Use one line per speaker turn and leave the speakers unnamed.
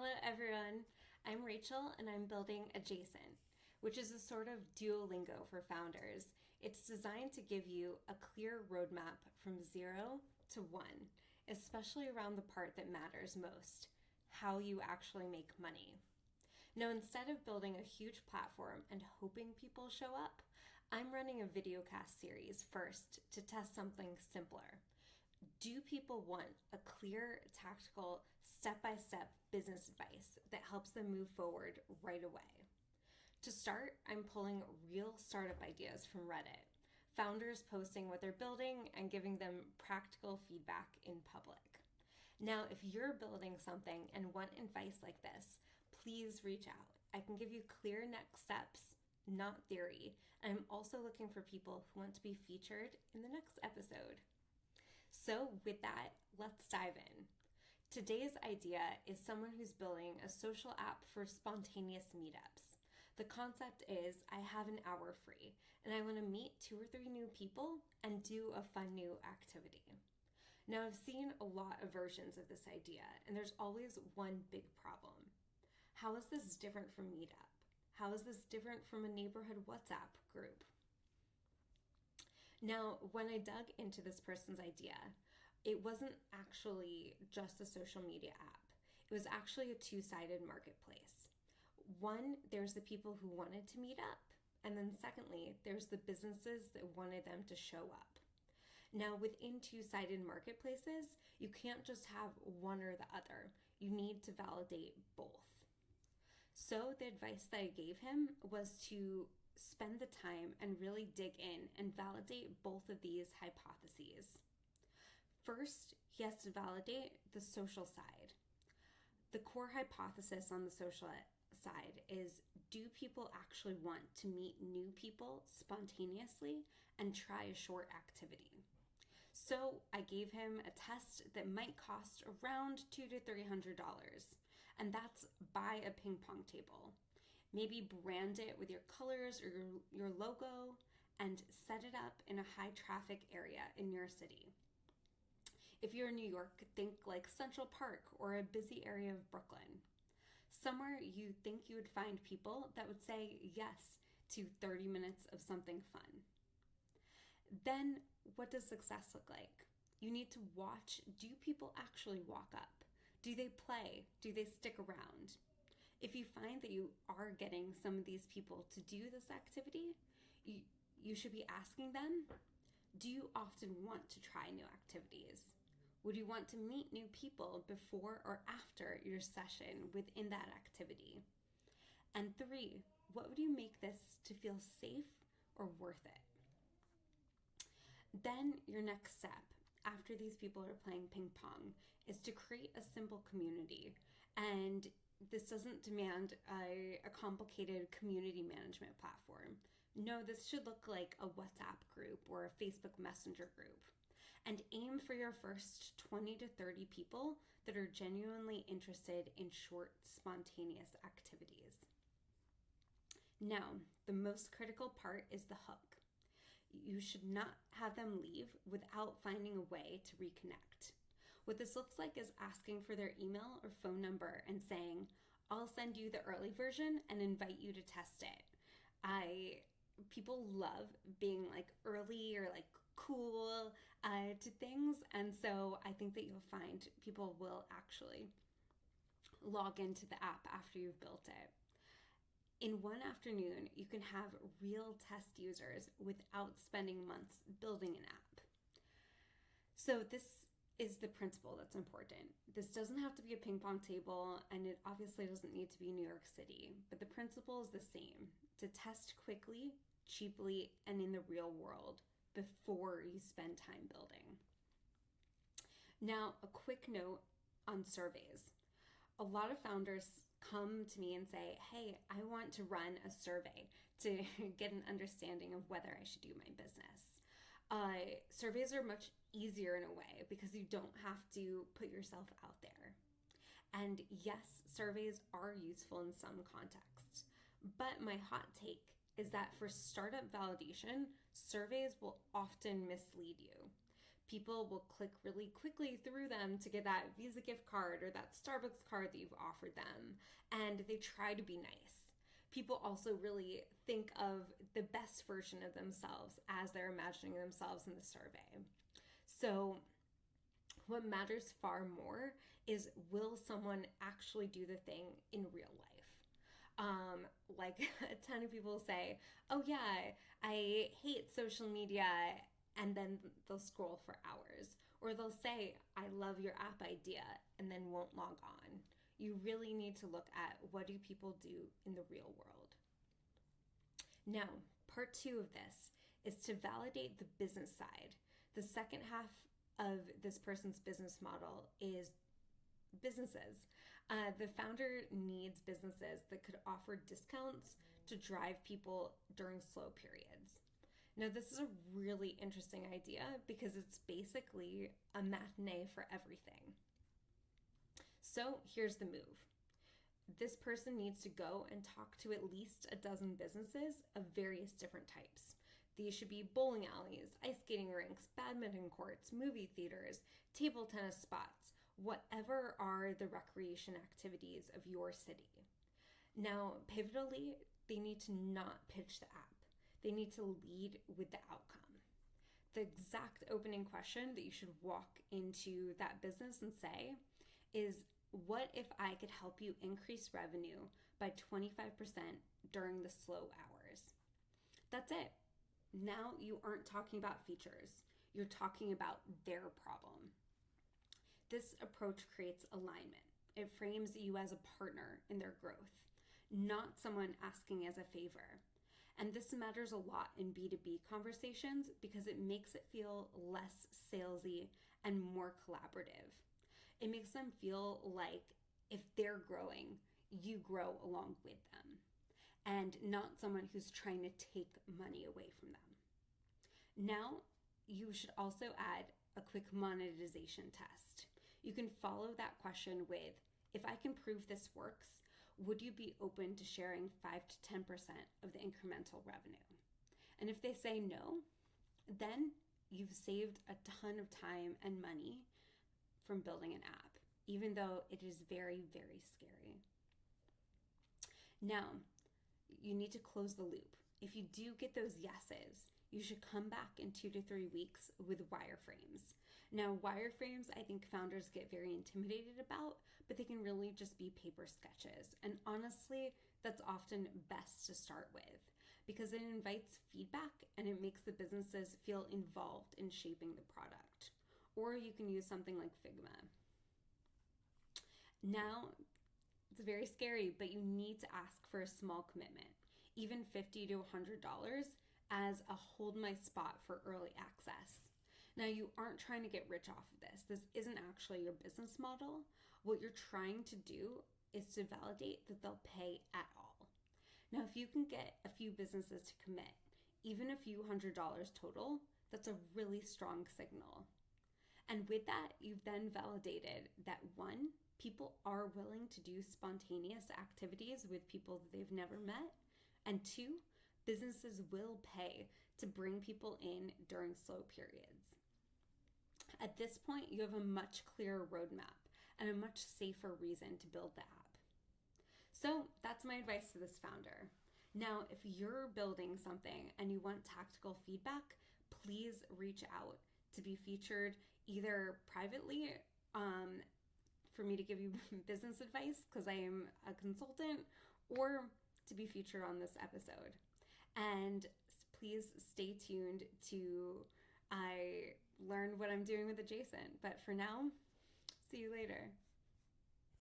Hello, everyone. I'm Rachel, and I'm building Adjacent, which is a sort of Duolingo for founders. It's designed to give you a clear roadmap from 0 to 1, especially around the part that matters most, how you actually make money. Now, instead of building a huge platform and hoping people show up, I'm running a videocast series first to test something simpler. Do people want a clear, tactical, step-by-step business advice that helps them move forward right away? To start, I'm pulling real startup ideas from Reddit, founders posting what they're building and giving them practical feedback in public. Now, if you're building something and want advice like this, please reach out. I can give you clear next steps, not theory, and I'm also looking for people who want to be featured in the next episode. So with that, let's dive in. Today's idea is someone who's building a social app for spontaneous meetups. The concept is I have an hour free and I want to meet 2 or 3 new people and do a fun new activity. Now, I've seen a lot of versions of this idea, and there's always one big problem. How is this different from Meetup? How is this different from a neighborhood WhatsApp group? Now, when I dug into this person's idea, it wasn't actually just a social media app. It was actually a 2-sided marketplace. One, there's the people who wanted to meet up, and then secondly, there's the businesses that wanted them to show up. Now, within 2-sided marketplaces, you can't just have one or the other. You need to validate both. So the advice that I gave him was to spend the time and really dig in and validate both of these hypotheses. First, he has to validate the social side. The core hypothesis on the social side is, do people actually want to meet new people spontaneously and try a short activity? So I gave him a test that might cost around $200 to $300, and that's buy a ping pong table. Maybe brand it with your colors or your logo and set it up in a high traffic area in your city. If you're in New York, think like Central Park or a busy area of Brooklyn. Somewhere you think you would find people that would say yes to 30 minutes of something fun. Then what does success look like? You need to watch, do people actually walk up? Do they play? Do they stick around? If you find that you are getting some of these people to do this activity, you should be asking them, do you often want to try new activities? Would you want to meet new people before or after your session within that activity? And 3, what would you make this to feel safe or worth it? Then your next step after these people are playing ping pong is to create a simple community. And this doesn't demand a complicated community management platform. No, this should look like a WhatsApp group or a Facebook Messenger group. And aim for your first 20 to 30 people that are genuinely interested in short, spontaneous activities. Now, the most critical part is the hook. You should not have them leave without finding a way to reconnect. What this looks like is asking for their email or phone number and saying, I'll send you the early version and invite you to test it. People love being like early or like cool to things. And so I think that you'll find people will actually log into the app after you've built it. In one afternoon, you can have real test users without spending months building an app. So this is the principle that's important. This doesn't have to be a ping pong table, and it obviously doesn't need to be New York City, but the principle is the same: to test quickly, cheaply, and in the real world before you spend time building. Now, a quick note on surveys. A lot of founders come to me and say, hey, I want to run a survey to get an understanding of whether I should do my business. Surveys are much easier in a way because you don't have to put yourself out there. And yes, surveys are useful in some contexts, but my hot take is that for startup validation, surveys will often mislead you. People will click really quickly through them to get that Visa gift card or that Starbucks card that you've offered them, and they try to be nice. People also really think of the best version of themselves as they're imagining themselves in the survey. So what matters far more is, will someone actually do the thing in real life? Like a ton of people say, oh yeah, I hate social media, and then they'll scroll for hours. Or they'll say, I love your app idea, and then won't log on. You really need to look at, what do people do in the real world? Now, part 2 of this is to validate the business side. The second half of this person's business model is businesses. The founder needs businesses that could offer discounts to drive people during slow periods. Now, this is a really interesting idea because it's basically a matinee for everything. So here's the move. This person needs to go and talk to at least a dozen businesses of various different types. These should be bowling alleys, ice skating rinks, badminton courts, movie theaters, table tennis spots, whatever are the recreation activities of your city. Now, pivotally, they need to not pitch the app. They need to lead with the outcome. The exact opening question that you should walk into that business and say is, what if I could help you increase revenue by 25% during the slow hours? That's it. Now you aren't talking about features. You're talking about their problem. This approach creates alignment. It frames you as a partner in their growth, not someone asking as a favor. And this matters a lot in B2B conversations because it makes it feel less salesy and more collaborative. It makes them feel like if they're growing, you grow along with them, and not someone who's trying to take money away from them. Now, you should also add a quick monetization test. You can follow that question with, if I can prove this works, would you be open to sharing 5 to 10% of the incremental revenue? And if they say no, then you've saved a ton of time and money from building an app, even though it is very, very scary. Now, you need to close the loop. If you do get those yeses, you should come back in 2 to 3 weeks with wireframes. Now, wireframes, I think founders get very intimidated about, but they can really just be paper sketches. And honestly, that's often best to start with because it invites feedback and it makes the businesses feel involved in shaping the product. Or you can use something like Figma. Now, it's very scary, but you need to ask for a small commitment, even $50 to $100 as a hold my spot for early access. Now, you aren't trying to get rich off of this. This isn't actually your business model. What you're trying to do is to validate that they'll pay at all. Now, if you can get a few businesses to commit, even a few $100 total, that's a really strong signal. And with that, you've then validated that 1, people are willing to do spontaneous activities with people that they've never met, and 2, businesses will pay to bring people in during slow periods. At this point, you have a much clearer roadmap and a much safer reason to build the app. So that's my advice to this founder. Now, if you're building something and you want tactical feedback, please reach out to be featured either privately for me to give you business advice because I am a consultant, or to be featured on this episode. And please stay tuned to I learn what I'm doing with Adjacent. But for now, see you later.